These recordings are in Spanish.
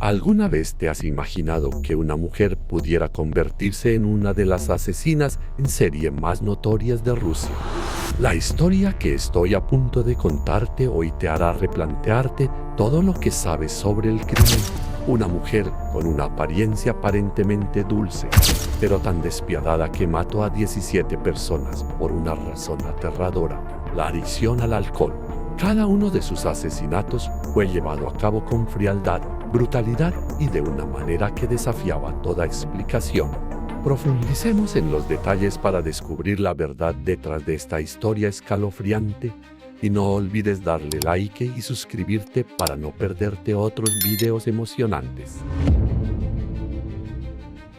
¿Alguna vez te has imaginado que una mujer pudiera convertirse en una de las asesinas en serie más notorias de Rusia? La historia que estoy a punto de contarte hoy te hará replantearte todo lo que sabes sobre el crimen. Una mujer con una apariencia aparentemente dulce, pero tan despiadada que mató a 17 personas por una razón aterradora: la adicción al alcohol. Cada uno de sus asesinatos fue llevado a cabo con frialdad, brutalidad y de una manera que desafiaba toda explicación. Profundicemos en los detalles para descubrir la verdad detrás de esta historia escalofriante. Y no olvides darle like y suscribirte para no perderte otros videos emocionantes.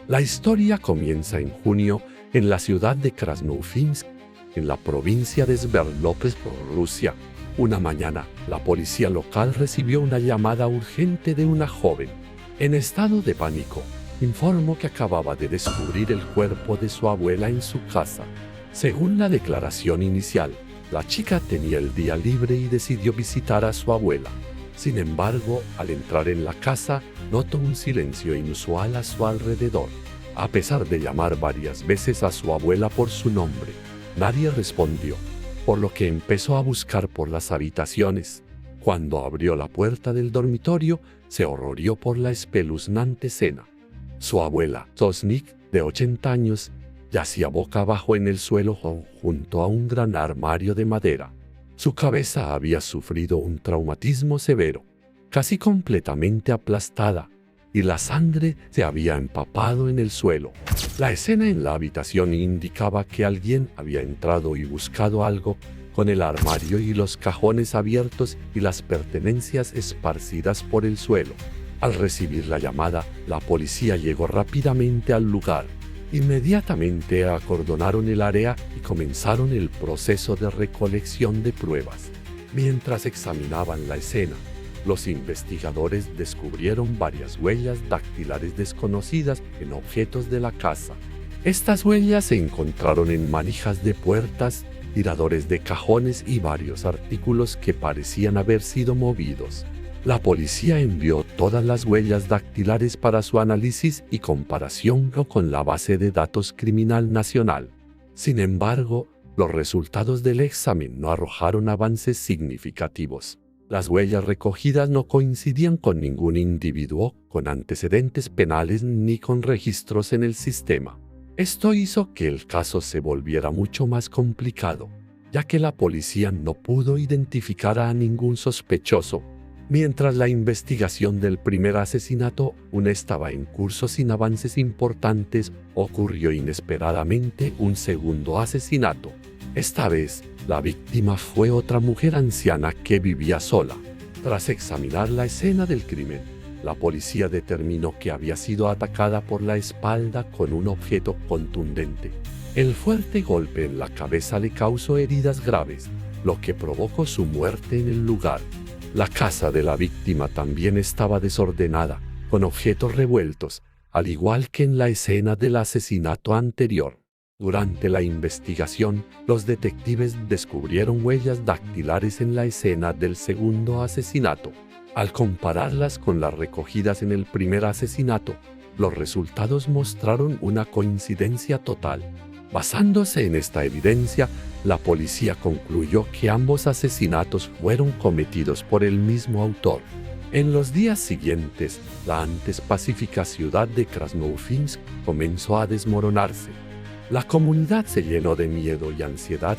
La historia comienza en junio en la ciudad de Krasnoufimsk, en la provincia de Sverdlovsk, Rusia. Una mañana, la policía local recibió una llamada urgente de una joven. En estado de pánico, informó que acababa de descubrir el cuerpo de su abuela en su casa. Según la declaración inicial, la chica tenía el día libre y decidió visitar a su abuela. Sin embargo, al entrar en la casa, notó un silencio inusual a su alrededor. A pesar de llamar varias veces a su abuela por su nombre, nadie respondió, por lo que empezó a buscar por las habitaciones. Cuando abrió la puerta del dormitorio, se horrorizó por la espeluznante escena. Su abuela, Sosnik, de 80 años, yacía boca abajo en el suelo junto a un gran armario de madera. Su cabeza había sufrido un traumatismo severo, casi completamente aplastada, y la sangre se había empapado en el suelo. La escena en la habitación indicaba que alguien había entrado y buscado algo, con el armario y los cajones abiertos y las pertenencias esparcidas por el suelo. Al recibir la llamada, la policía llegó rápidamente al lugar. Inmediatamente acordonaron el área y comenzaron el proceso de recolección de pruebas. Mientras examinaban la escena, los investigadores descubrieron varias huellas dactilares desconocidas en objetos de la casa. Estas huellas se encontraron en manijas de puertas, tiradores de cajones y varios artículos que parecían haber sido movidos. La policía envió todas las huellas dactilares para su análisis y comparación con la base de datos criminal nacional. Sin embargo, los resultados del examen no arrojaron avances significativos. Las huellas recogidas no coincidían con ningún individuo con antecedentes penales ni con registros en el sistema. Esto hizo que el caso se volviera mucho más complicado, ya que la policía no pudo identificar a ningún sospechoso. Mientras la investigación del primer asesinato aún estaba en curso sin avances importantes, ocurrió inesperadamente un segundo asesinato. Esta vez, la víctima fue otra mujer anciana que vivía sola. Tras examinar la escena del crimen, la policía determinó que había sido atacada por la espalda con un objeto contundente. El fuerte golpe en la cabeza le causó heridas graves, lo que provocó su muerte en el lugar. La casa de la víctima también estaba desordenada, con objetos revueltos, al igual que en la escena del asesinato anterior. Durante la investigación, los detectives descubrieron huellas dactilares en la escena del segundo asesinato. Al compararlas con las recogidas en el primer asesinato, los resultados mostraron una coincidencia total. Basándose en esta evidencia, la policía concluyó que ambos asesinatos fueron cometidos por el mismo autor. En los días siguientes, la antes pacífica ciudad de Krasnoufimsk comenzó a desmoronarse. La comunidad se llenó de miedo y ansiedad,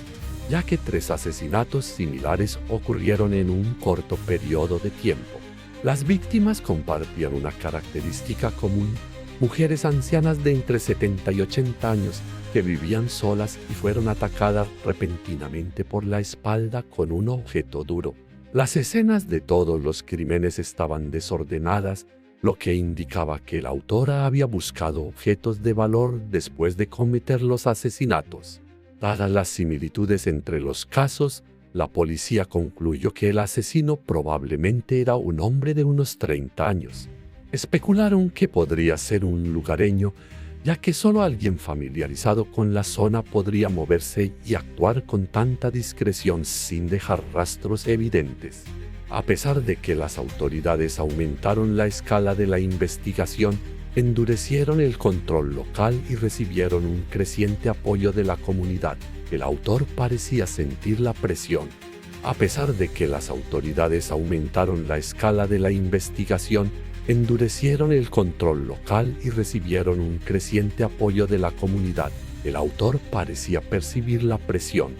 ya que 3 asesinatos similares ocurrieron en un corto periodo de tiempo. Las víctimas compartían una característica común: mujeres ancianas de entre 70 y 80 años que vivían solas y fueron atacadas repentinamente por la espalda con un objeto duro. Las escenas de todos los crímenes estaban desordenadas, lo que indicaba que la autora había buscado objetos de valor después de cometer los asesinatos. Dadas las similitudes entre los casos, la policía concluyó que el asesino probablemente era un hombre de unos 30 años. Especularon que podría ser un lugareño, ya que solo alguien familiarizado con la zona podría moverse y actuar con tanta discreción sin dejar rastros evidentes. A pesar de que las autoridades aumentaron la escala de la investigación, endurecieron el control local y recibieron un creciente apoyo de la comunidad. El autor parecía sentir la presión. A pesar de que las autoridades aumentaron la escala de la investigación, endurecieron el control local y recibieron un creciente apoyo de la comunidad. El autor parecía percibir la presión.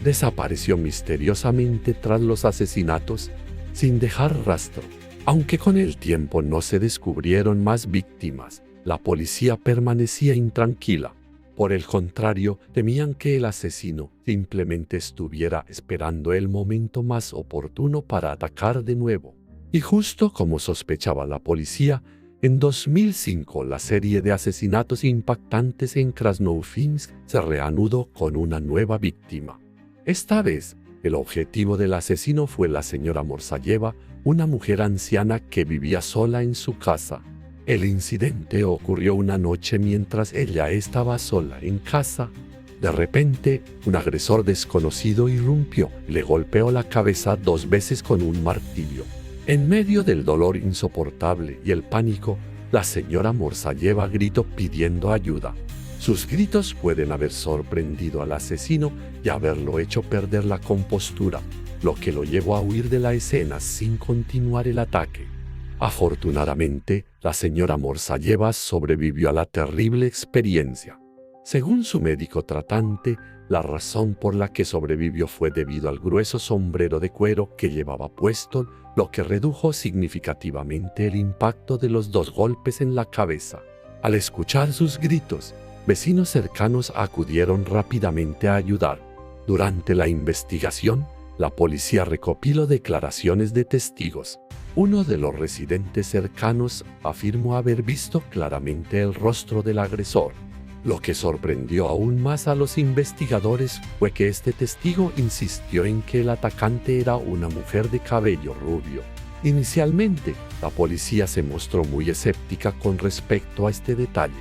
Desapareció misteriosamente tras los asesinatos, sin dejar rastro. Aunque con el tiempo no se descubrieron más víctimas, la policía permanecía intranquila. Por el contrario, temían que el asesino simplemente estuviera esperando el momento más oportuno para atacar de nuevo. Y justo como sospechaba la policía, en 2005 la serie de asesinatos impactantes en Krasnoufimsk se reanudó con una nueva víctima. Esta vez, el objetivo del asesino fue la señora Morsayeva, una mujer anciana que vivía sola en su casa. El incidente ocurrió una noche mientras ella estaba sola en casa. De repente, un agresor desconocido irrumpió y le golpeó la cabeza 2 veces con un martillo. En medio del dolor insoportable y el pánico, la señora Morsayeva gritó pidiendo ayuda. Sus gritos pueden haber sorprendido al asesino y haberlo hecho perder la compostura, lo que lo llevó a huir de la escena sin continuar el ataque. Afortunadamente, la señora Morsayeva sobrevivió a la terrible experiencia. Según su médico tratante, la razón por la que sobrevivió fue debido al grueso sombrero de cuero que llevaba puesto, lo que redujo significativamente el impacto de los 2 golpes en la cabeza. Al escuchar sus gritos, vecinos cercanos acudieron rápidamente a ayudar. Durante la investigación, la policía recopiló declaraciones de testigos. Uno de los residentes cercanos afirmó haber visto claramente el rostro del agresor. Lo que sorprendió aún más a los investigadores fue que este testigo insistió en que el atacante era una mujer de cabello rubio. Inicialmente, la policía se mostró muy escéptica con respecto a este detalle.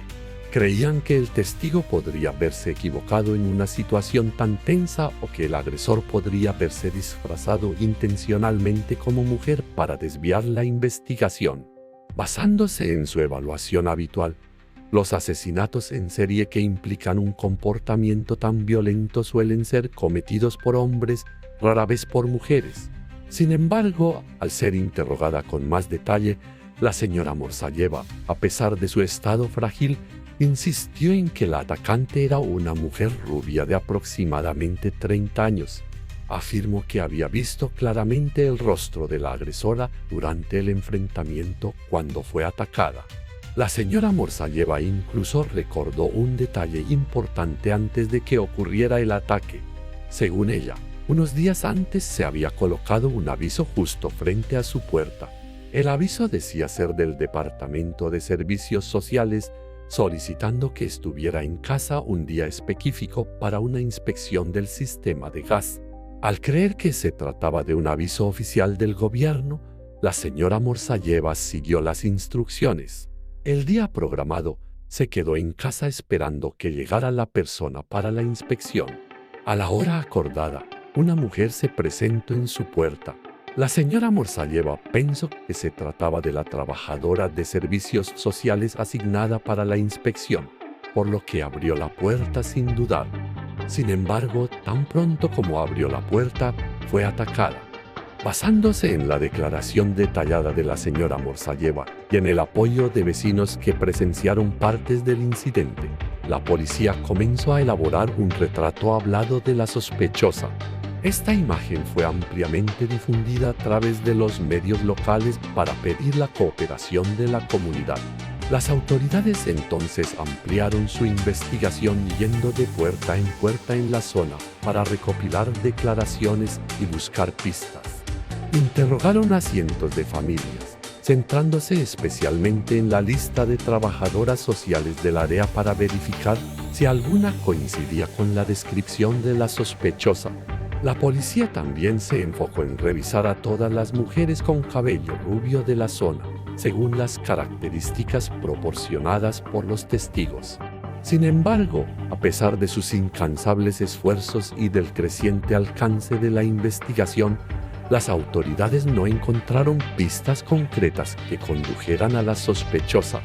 Creían que el testigo podría haberse equivocado en una situación tan tensa o que el agresor podría haberse disfrazado intencionalmente como mujer para desviar la investigación. Basándose en su evaluación habitual, los asesinatos en serie que implican un comportamiento tan violento suelen ser cometidos por hombres, rara vez por mujeres. Sin embargo, al ser interrogada con más detalle, la señora Morsayeva, a pesar de su estado frágil, insistió en que la atacante era una mujer rubia de aproximadamente 30 años. Afirmó que había visto claramente el rostro de la agresora durante el enfrentamiento cuando fue atacada. La señora Morsayeva incluso recordó un detalle importante antes de que ocurriera el ataque. Según ella, unos días antes se había colocado un aviso justo frente a su puerta. El aviso decía ser del Departamento de Servicios Sociales, solicitando que estuviera en casa un día específico para una inspección del sistema de gas. Al creer que se trataba de un aviso oficial del gobierno, la señora Morsayeva siguió las instrucciones. El día programado, se quedó en casa esperando que llegara la persona para la inspección. A la hora acordada, una mujer se presentó en su puerta. La señora Morsayeva pensó que se trataba de la trabajadora de servicios sociales asignada para la inspección, por lo que abrió la puerta sin dudar. Sin embargo, tan pronto como abrió la puerta, fue atacada. Basándose en la declaración detallada de la señora Morsayeva y en el apoyo de vecinos que presenciaron partes del incidente, la policía comenzó a elaborar un retrato hablado de la sospechosa. Esta imagen fue ampliamente difundida a través de los medios locales para pedir la cooperación de la comunidad. Las autoridades entonces ampliaron su investigación yendo de puerta en la zona para recopilar declaraciones y buscar pistas. Interrogaron a cientos de familias, centrándose especialmente en la lista de trabajadoras sociales del área para verificar si alguna coincidía con la descripción de la sospechosa. La policía también se enfocó en revisar a todas las mujeres con cabello rubio de la zona, según las características proporcionadas por los testigos. Sin embargo, a pesar de sus incansables esfuerzos y del creciente alcance de la investigación, Las autoridades no encontraron pistas concretas que condujeran a la sospechosa.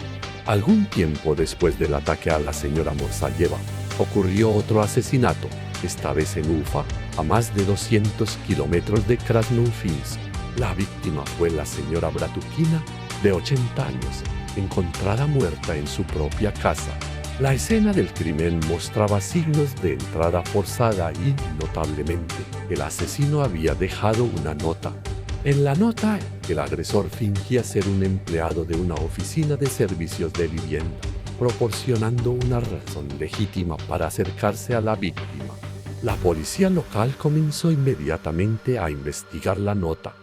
Algún tiempo después del ataque a la señora Morsayeva, ocurrió otro asesinato, esta vez en Ufa, a más de 200 kilómetros de Krasnoyarsk. La víctima fue la señora Bratukina, de 80 años, encontrada muerta en su propia casa. La escena del crimen mostraba signos de entrada forzada y, notablemente, el asesino había dejado una nota. En la nota, el agresor fingía ser un empleado de una oficina de servicios de vivienda, proporcionando una razón legítima para acercarse a la víctima. La policía local comenzó inmediatamente a investigar la nota.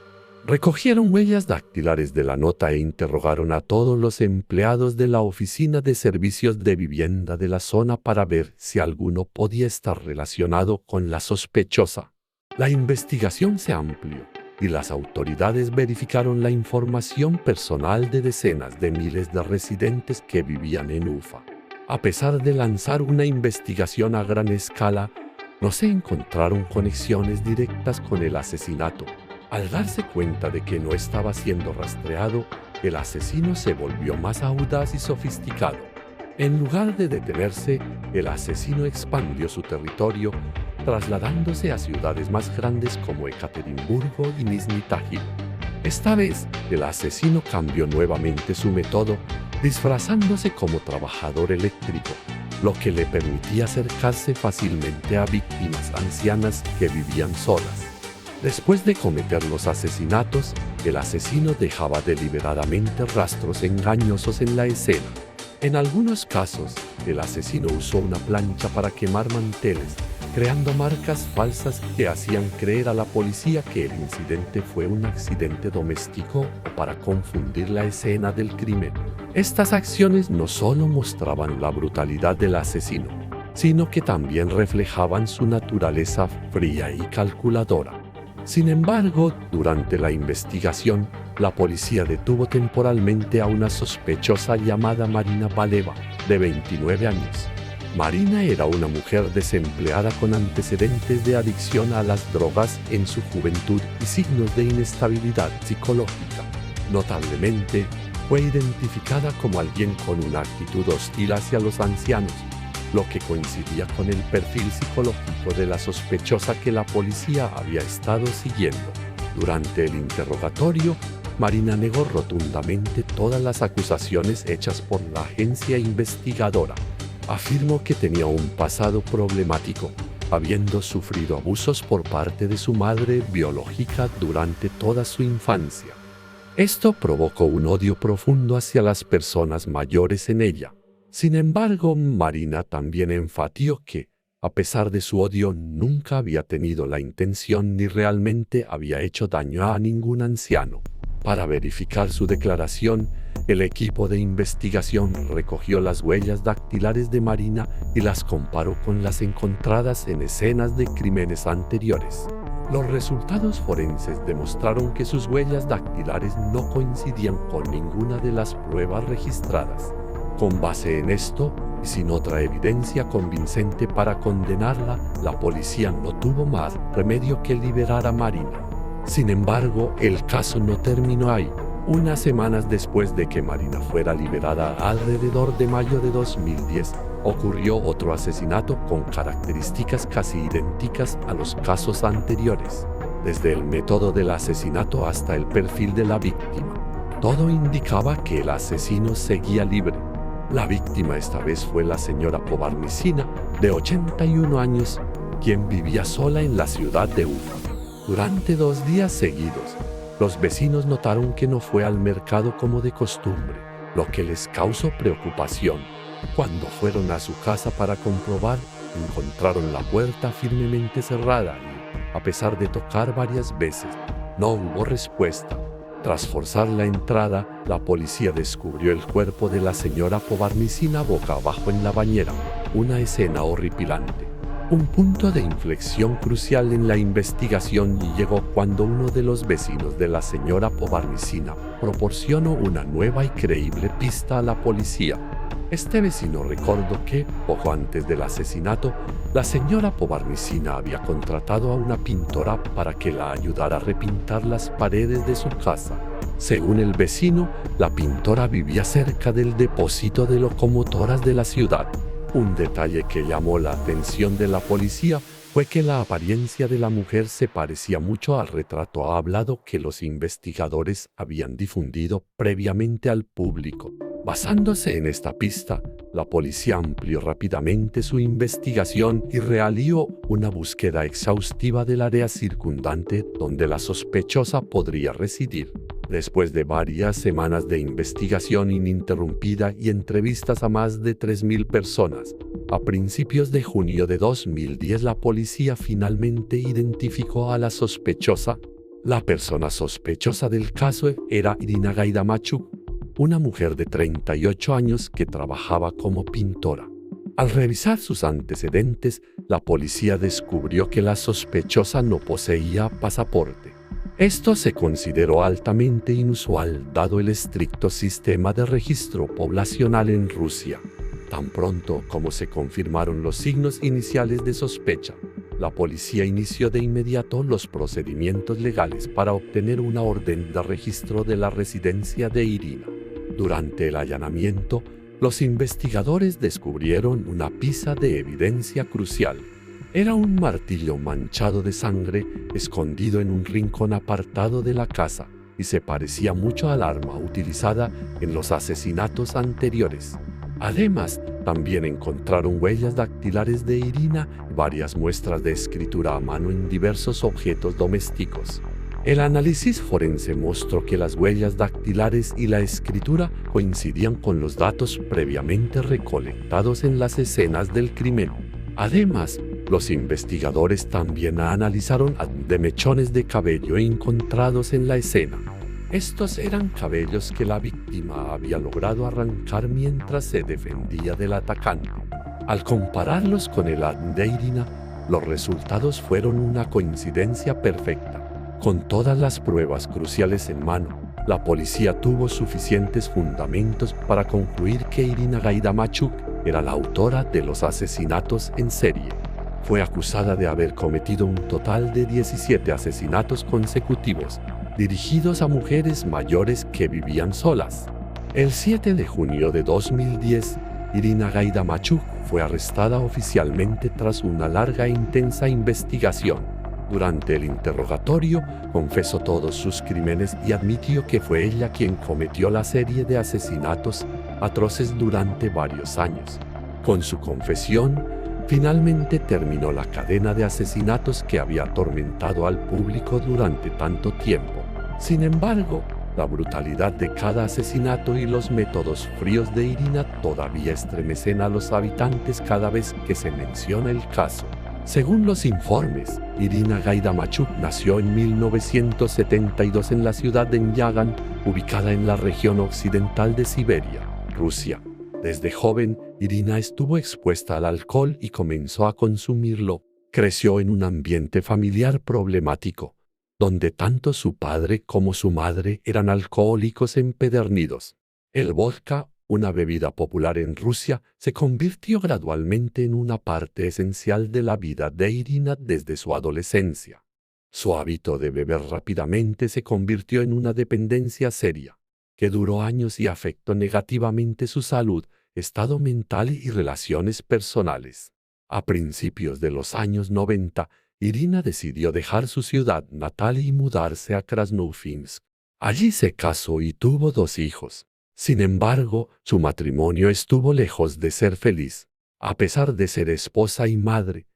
Recogieron huellas dactilares de la nota e interrogaron a todos los empleados de la oficina de servicios de vivienda de la zona para ver si alguno podía estar relacionado con la sospechosa. La investigación se amplió y las autoridades verificaron la información personal de decenas de miles de residentes que vivían en Ufa. A pesar de lanzar una investigación a gran escala, no se encontraron conexiones directas con el asesinato. Al darse cuenta de que no estaba siendo rastreado, el asesino se volvió más audaz y sofisticado. En lugar de detenerse, el asesino expandió su territorio, trasladándose a ciudades más grandes como Ekaterimburgo y Nizhny Tagil. Esta vez, el asesino cambió nuevamente su método, disfrazándose como trabajador eléctrico, lo que le permitía acercarse fácilmente a víctimas ancianas que vivían solas. Después de cometer los asesinatos, el asesino dejaba deliberadamente rastros engañosos en la escena. En algunos casos, el asesino usó una plancha para quemar manteles, creando marcas falsas que hacían creer a la policía que el incidente fue un accidente doméstico o para confundir la escena del crimen. Estas acciones no solo mostraban la brutalidad del asesino, sino que también reflejaban su naturaleza fría y calculadora. Sin embargo, durante la investigación, la policía detuvo temporalmente a una sospechosa llamada Marina Baleva, de 29 años. Marina era una mujer desempleada con antecedentes de adicción a las drogas en su juventud y signos de inestabilidad psicológica. Notablemente, fue identificada como alguien con una actitud hostil hacia los ancianos, lo que coincidía con el perfil psicológico de la sospechosa que la policía había estado siguiendo. Durante el interrogatorio, Marina negó rotundamente todas las acusaciones hechas por la agencia investigadora. Afirmó que tenía un pasado problemático, habiendo sufrido abusos por parte de su madre biológica durante toda su infancia. Esto provocó un odio profundo hacia las personas mayores en ella. Sin embargo, Marina también enfatizó que, a pesar de su odio, nunca había tenido la intención ni realmente había hecho daño a ningún anciano. Para verificar su declaración, el equipo de investigación recogió las huellas dactilares de Marina y las comparó con las encontradas en escenas de crímenes anteriores. Los resultados forenses demostraron que sus huellas dactilares no coincidían con ninguna de las pruebas registradas. Con base en esto, y sin otra evidencia convincente para condenarla, la policía no tuvo más remedio que liberar a Marina. Sin embargo, el caso no terminó ahí. Unas semanas después de que Marina fuera liberada, alrededor de mayo de 2010, ocurrió otro asesinato con características casi idénticas a los casos anteriores. Desde el método del asesinato hasta el perfil de la víctima, todo indicaba que el asesino seguía libre. La víctima esta vez fue la señora Povarnicina, de 81 años, quien vivía sola en la ciudad de Ufa. Durante 2 días seguidos, los vecinos notaron que no fue al mercado como de costumbre, lo que les causó preocupación. Cuando fueron a su casa para comprobar, encontraron la puerta firmemente cerrada y, a pesar de tocar varias veces, no hubo respuesta. Tras forzar la entrada, la policía descubrió el cuerpo de la señora Povarnicina boca abajo en la bañera, una escena horripilante. Un punto de inflexión crucial en la investigación llegó cuando uno de los vecinos de la señora Povarnicina proporcionó una nueva y creíble pista a la policía. Este vecino recordó que, poco antes del asesinato, la señora Pobarnicina había contratado a una pintora para que la ayudara a repintar las paredes de su casa. Según el vecino, la pintora vivía cerca del depósito de locomotoras de la ciudad. Un detalle que llamó la atención de la policía fue que la apariencia de la mujer se parecía mucho al retrato hablado que los investigadores habían difundido previamente al público. Basándose en esta pista, la policía amplió rápidamente su investigación y realizó una búsqueda exhaustiva del área circundante donde la sospechosa podría residir. Después de varias semanas de investigación ininterrumpida y entrevistas a más de 3.000 personas, a principios de junio de 2010 la policía finalmente identificó a la sospechosa. La persona sospechosa del caso era Irina Gaidamachuk, una mujer de 38 años que trabajaba como pintora. Al revisar sus antecedentes, la policía descubrió que la sospechosa no poseía pasaporte. Esto se consideró altamente inusual dado el estricto sistema de registro poblacional en Rusia. Tan pronto como se confirmaron los signos iniciales de sospecha, la policía inició de inmediato los procedimientos legales para obtener una orden de registro de la residencia de Irina. Durante el allanamiento, los investigadores descubrieron una pieza de evidencia crucial. Era un martillo manchado de sangre escondido en un rincón apartado de la casa y se parecía mucho al arma utilizada en los asesinatos anteriores. Además, también encontraron huellas dactilares de Irina y varias muestras de escritura a mano en diversos objetos domésticos. El análisis forense mostró que las huellas dactilares y la escritura coincidían con los datos previamente recolectados en las escenas del crimen. Además, los investigadores también analizaron de mechones de cabello encontrados en la escena. Estos eran cabellos que la víctima había logrado arrancar mientras se defendía del atacante. Al compararlos con el ADN de Irina, los resultados fueron una coincidencia perfecta. Con todas las pruebas cruciales en mano, la policía tuvo suficientes fundamentos para concluir que Irina Gaidamachuk era la autora de los asesinatos en serie. Fue acusada de haber cometido un total de 17 asesinatos consecutivos, dirigidos a mujeres mayores que vivían solas. El 7 de junio de 2010, Irina Gaidamachuk fue arrestada oficialmente tras una larga e intensa investigación. Durante el interrogatorio, confesó todos sus crímenes y admitió que fue ella quien cometió la serie de asesinatos atroces durante varios años. Con su confesión, finalmente terminó la cadena de asesinatos que había atormentado al público durante tanto tiempo. Sin embargo, la brutalidad de cada asesinato y los métodos fríos de Irina todavía estremecen a los habitantes cada vez que se menciona el caso. Según los informes, Irina Gaidamachuk nació en 1972 en la ciudad de Nyagan, ubicada en la región occidental de Siberia, Rusia. Desde joven, Irina estuvo expuesta al alcohol y comenzó a consumirlo. Creció en un ambiente familiar problemático, donde tanto su padre como su madre eran alcohólicos empedernidos. El vodka, una bebida popular en Rusia, se convirtió gradualmente en una parte esencial de la vida de Irina desde su adolescencia. Su hábito de beber rápidamente se convirtió en una dependencia seria, que duró años y afectó negativamente su salud, estado mental y relaciones personales. A principios de los años 90, Irina decidió dejar su ciudad natal y mudarse a Krasnofinsk. Allí se casó y tuvo 2 hijos. Sin embargo, su matrimonio estuvo lejos de ser feliz. A pesar de ser esposa y madre,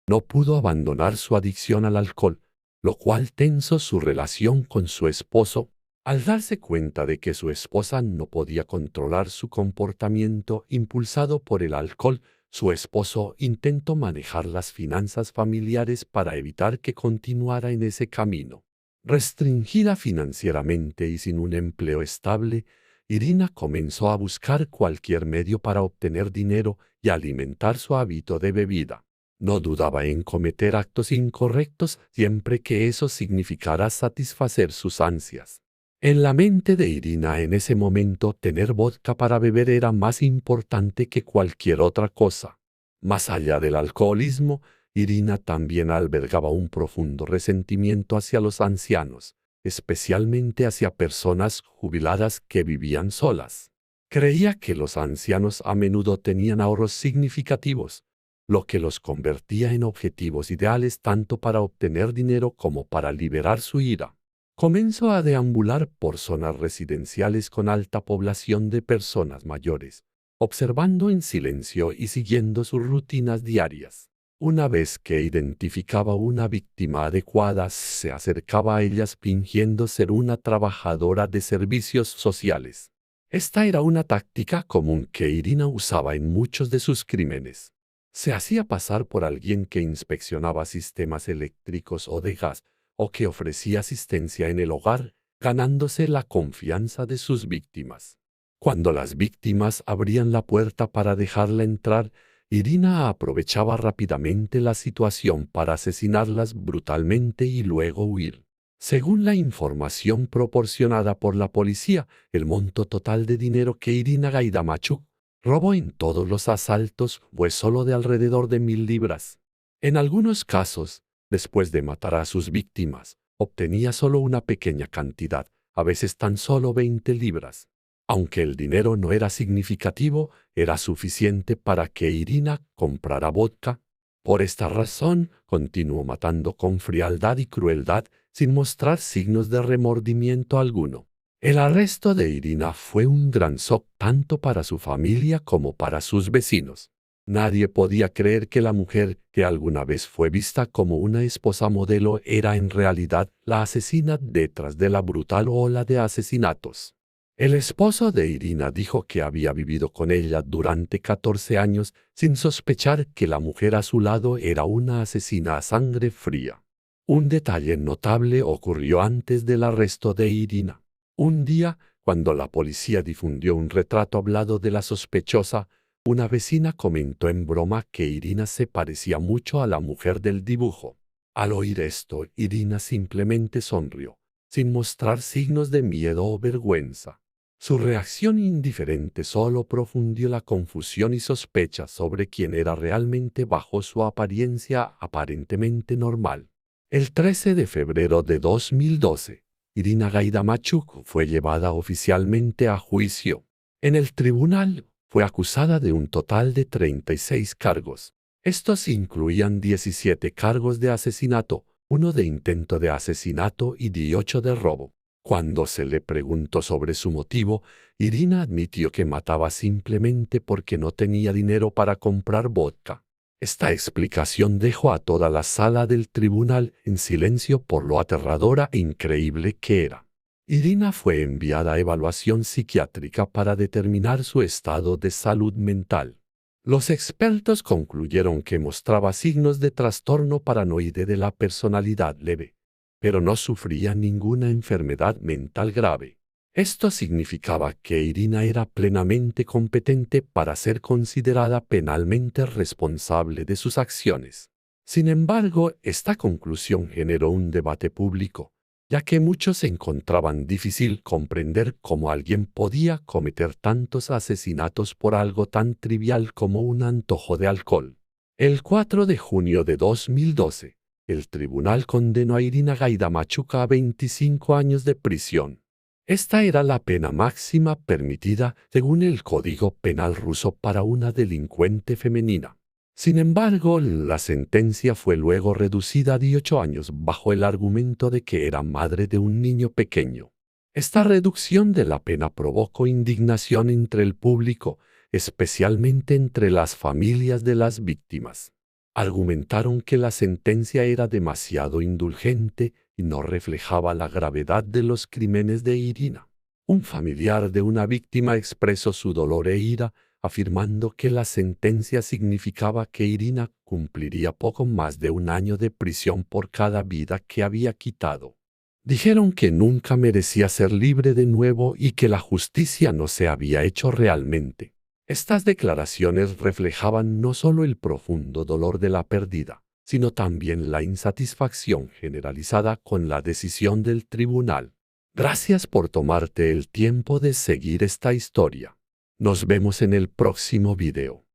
no pudo abandonar su adicción al alcohol, lo cual tensó su relación con su esposo. Al darse cuenta de que su esposa no podía controlar su comportamiento impulsado por el alcohol, su esposo intentó manejar las finanzas familiares para evitar que continuara en ese camino. Restringida financieramente y sin un empleo estable, Irina comenzó a buscar cualquier medio para obtener dinero y alimentar su hábito de bebida. No dudaba en cometer actos incorrectos siempre que eso significara satisfacer sus ansias. En la mente de Irina en ese momento, tener vodka para beber era más importante que cualquier otra cosa. Más allá del alcoholismo, Irina también albergaba un profundo resentimiento hacia los ancianos, especialmente hacia personas jubiladas que vivían solas. Creía que los ancianos a menudo tenían ahorros significativos, lo que los convertía en objetivos ideales tanto para obtener dinero como para liberar su ira. Comenzó a deambular por zonas residenciales con alta población de personas mayores, observando en silencio y siguiendo sus rutinas diarias. Una vez que identificaba una víctima adecuada, se acercaba a ellas fingiendo ser una trabajadora de servicios sociales. Esta era una táctica común que Irina usaba en muchos de sus crímenes. Se hacía pasar por alguien que inspeccionaba sistemas eléctricos o de gas, o que ofrecía asistencia en el hogar, ganándose la confianza de sus víctimas. Cuando las víctimas abrían la puerta para dejarla entrar, Irina aprovechaba rápidamente la situación para asesinarlas brutalmente y luego huir. Según la información proporcionada por la policía, el monto total de dinero que Irina Gaidamachuk robó en todos los asaltos fue solo de alrededor de 1.000 libras. En algunos casos, después de matar a sus víctimas, obtenía solo una pequeña cantidad, a veces tan solo 20 libras. Aunque el dinero no era significativo, era suficiente para que Irina comprara vodka. Por esta razón, continuó matando con frialdad y crueldad, sin mostrar signos de remordimiento alguno. El arresto de Irina fue un gran shock tanto para su familia como para sus vecinos. Nadie podía creer que la mujer que alguna vez fue vista como una esposa modelo era en realidad la asesina detrás de la brutal ola de asesinatos. El esposo de Irina dijo que había vivido con ella durante 14 años sin sospechar que la mujer a su lado era una asesina a sangre fría. Un detalle notable ocurrió antes del arresto de Irina. Un día, cuando la policía difundió un retrato hablado de la sospechosa, una vecina comentó en broma que Irina se parecía mucho a la mujer del dibujo. Al oír esto, Irina simplemente sonrió, sin mostrar signos de miedo o vergüenza. Su reacción indiferente solo profundió la confusión y sospecha sobre quién era realmente bajo su apariencia aparentemente normal. El 13 de febrero de 2012, Irina Gaidamachuk fue llevada oficialmente a juicio. En el tribunal, fue acusada de un total de 36 cargos. Estos incluían 17 cargos de asesinato, 1 de intento de asesinato y 18 de robo. Cuando se le preguntó sobre su motivo, Irina admitió que mataba simplemente porque no tenía dinero para comprar vodka. Esta explicación dejó a toda la sala del tribunal en silencio por lo aterradora e increíble que era. Irina fue enviada a evaluación psiquiátrica para determinar su estado de salud mental. Los expertos concluyeron que mostraba signos de trastorno paranoide de la personalidad leve, pero no sufría ninguna enfermedad mental grave. Esto significaba que Irina era plenamente competente para ser considerada penalmente responsable de sus acciones. Sin embargo, esta conclusión generó un debate público, ya que muchos encontraban difícil comprender cómo alguien podía cometer tantos asesinatos por algo tan trivial como un antojo de alcohol. El 4 de junio de 2012, el tribunal condenó a Irina Gaidamachuk a 25 años de prisión. Esta era la pena máxima permitida según el Código Penal ruso para una delincuente femenina. Sin embargo, la sentencia fue luego reducida a 18 años bajo el argumento de que era madre de un niño pequeño. Esta reducción de la pena provocó indignación entre el público, especialmente entre las familias de las víctimas. Argumentaron que la sentencia era demasiado indulgente y no reflejaba la gravedad de los crímenes de Irina. Un familiar de una víctima expresó su dolor e ira, afirmando que la sentencia significaba que Irina cumpliría poco más de 1 año de prisión por cada vida que había quitado. Dijeron que nunca merecía ser libre de nuevo y que la justicia no se había hecho realmente. Estas declaraciones reflejaban no solo el profundo dolor de la pérdida, sino también la insatisfacción generalizada con la decisión del tribunal. Gracias por tomarte el tiempo de seguir esta historia. Nos vemos en el próximo video.